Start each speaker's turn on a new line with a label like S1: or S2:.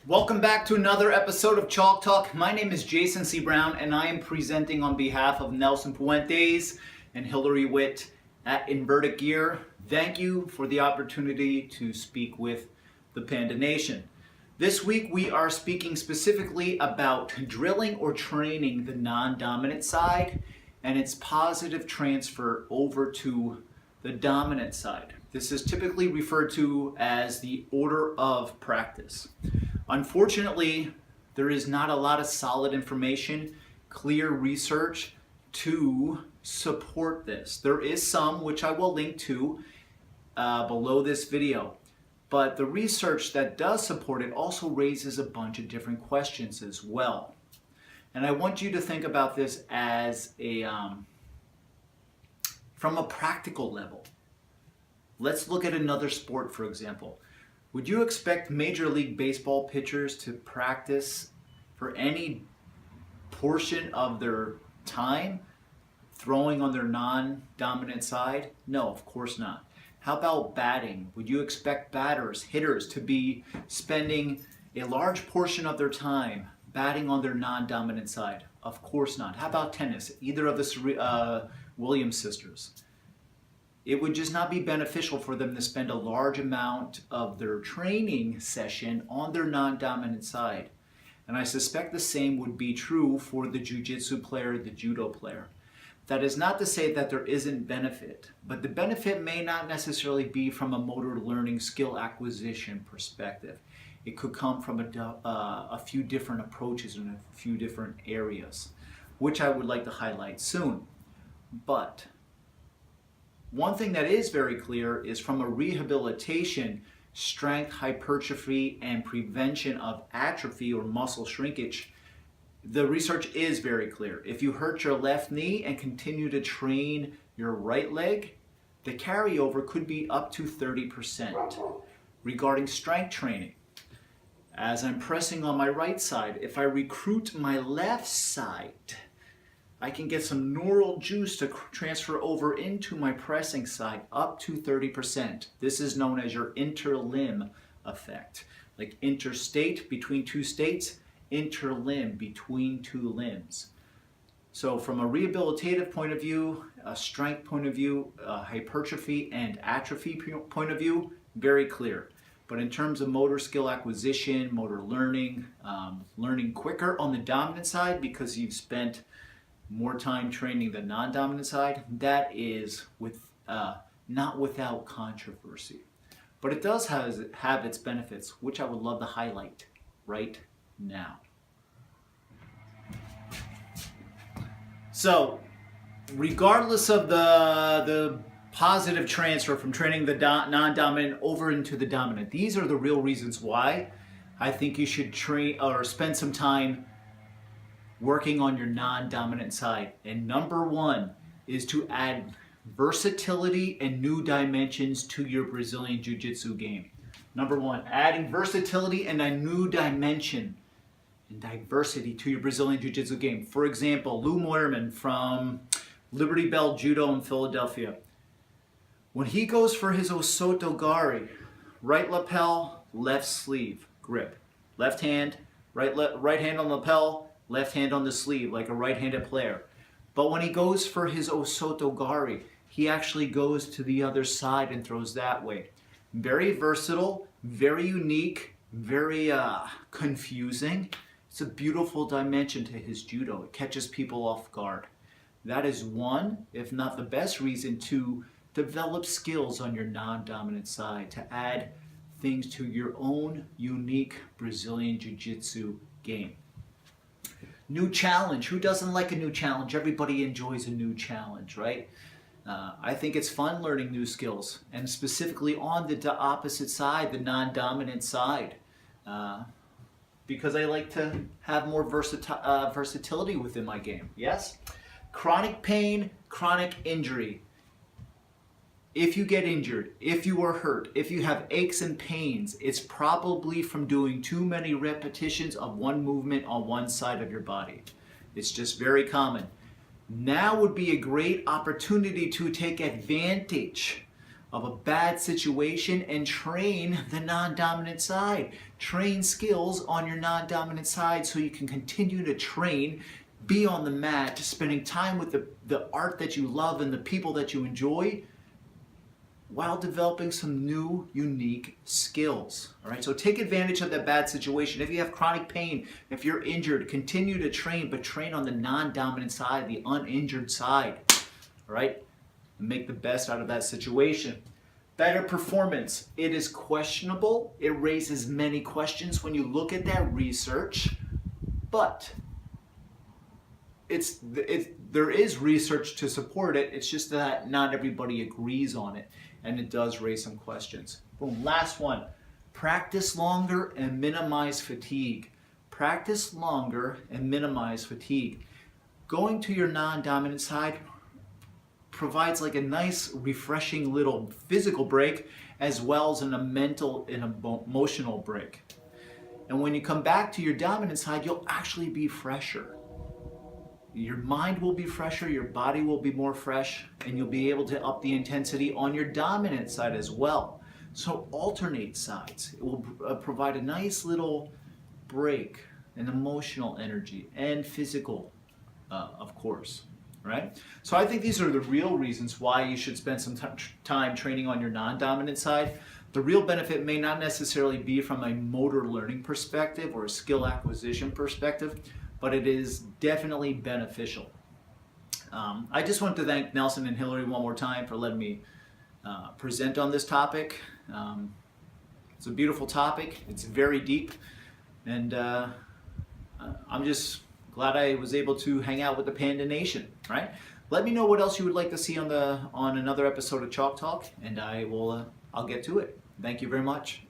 S1: Welcome back to another episode of Chalk Talk. My name is Jason C. Brown and I am presenting on behalf of Nelson Puentes and Hillary Witt at Inverted Gear. Thank you for the opportunity to speak with the Panda Nation. This week we are speaking specifically about drilling or training the non-dominant side and its positive transfer over to the dominant side. This is typically referred to as the order of practice. Unfortunately, there is not a lot of solid information, clear research to support this. There is some, which I will link to below this video, but the research that does support it also raises a bunch of different questions as well. And I want you to think about this as from a practical level. Let's look at another sport, for example. Would you expect Major League Baseball pitchers to practice for any portion of their time throwing on their non-dominant side? No, of course not. How about batting? Would you expect batters, hitters, to be spending a large portion of their time batting on their non-dominant side? Of course not. How about tennis? Either of the Williams sisters. It would just not be beneficial for them to spend a large amount of their training session on their non-dominant side. And I suspect the same would be true for the jiu-jitsu player, the judo player. That is not to say that there isn't benefit, but the benefit may not necessarily be from a motor learning skill acquisition perspective. It could come from a few different approaches in a few different areas, which I would like to highlight soon. But one thing that is very clear is from a rehabilitation, strength, hypertrophy, and prevention of atrophy or muscle shrinkage, the research is very clear. If you hurt your left knee and continue to train your right leg, the carryover could be up to 30%. Regarding strength training, as I'm pressing on my right side, if I recruit my left side, I can get some neural juice to transfer over into my pressing side up to 30%. This is known as your interlimb effect. Like interstate between two states, interlimb between two limbs. So from a rehabilitative point of view, a strength point of view, a hypertrophy and atrophy point of view, very clear. But in terms of motor skill acquisition, motor learning, learning quicker on the dominant side because you've spent more time training the non-dominant side, that is not without controversy. But it does have its benefits, which I would love to highlight right now. So, regardless of the positive transfer from training the non-dominant over into the dominant, these are the real reasons why I think you should train or spend some time working on your non-dominant side. And number one is to add versatility and new dimensions to your Brazilian Jiu-Jitsu game. Number one, adding versatility and a new dimension and diversity to your Brazilian Jiu-Jitsu game. For example, Lou Moerman from Liberty Bell Judo in Philadelphia. When he goes for his Osoto Gari, right lapel, left sleeve, grip. Left hand, right hand on lapel, left hand on the sleeve like a right-handed player. But when he goes for his Osoto Gari, he actually goes to the other side and throws that way. Very versatile, very unique, very confusing. It's a beautiful dimension to his judo. It catches people off guard. That is one, if not the best reason to develop skills on your non-dominant side, to add things to your own unique Brazilian Jiu-Jitsu game. New challenge. Who doesn't like a new challenge? Everybody enjoys a new challenge, right? I think it's fun learning new skills, and specifically on the opposite side, the non-dominant side, because I like to have more versatility within my game. Yes? Chronic pain, chronic injury. If you get injured, if you are hurt, if you have aches and pains, it's probably from doing too many repetitions of one movement on one side of your body. It's just very common. Now would be a great opportunity to take advantage of a bad situation and train the non-dominant side. Train skills on your non-dominant side so you can continue to train, be on the mat, spending time with the art that you love and the people that you enjoy, while developing some new, unique skills. All right, so take advantage of that bad situation. If you have chronic pain, if you're injured, continue to train, but train on the non-dominant side, the uninjured side. All right, and make the best out of that situation. Better performance. It is questionable. It raises many questions when you look at that research, but there is research to support it. It's just that not everybody agrees on it, and it does raise some questions. Boom. Last one. Practice longer and minimize fatigue. Practice longer and minimize fatigue. Going to your non-dominant side provides like a nice, refreshing little physical break, as well as a mental and emotional break. And when you come back to your dominant side, you'll actually be fresher. Your mind will be fresher, your body will be more fresh, and you'll be able to up the intensity on your dominant side as well. So alternate sides. It will provide a nice little break, an emotional energy, and physical, of course. Right? So I think these are the real reasons why you should spend some time training on your non-dominant side. The real benefit may not necessarily be from a motor learning perspective or a skill acquisition perspective, but it is definitely beneficial. I just want to thank Nelson and Hillary one more time for letting me present on this topic. It's a beautiful topic. It's very deep, and I'm just glad I was able to hang out with the Panda Nation, right? Let me know what else you would like to see on another episode of Chalk Talk, and I'll get to it. Thank you very much.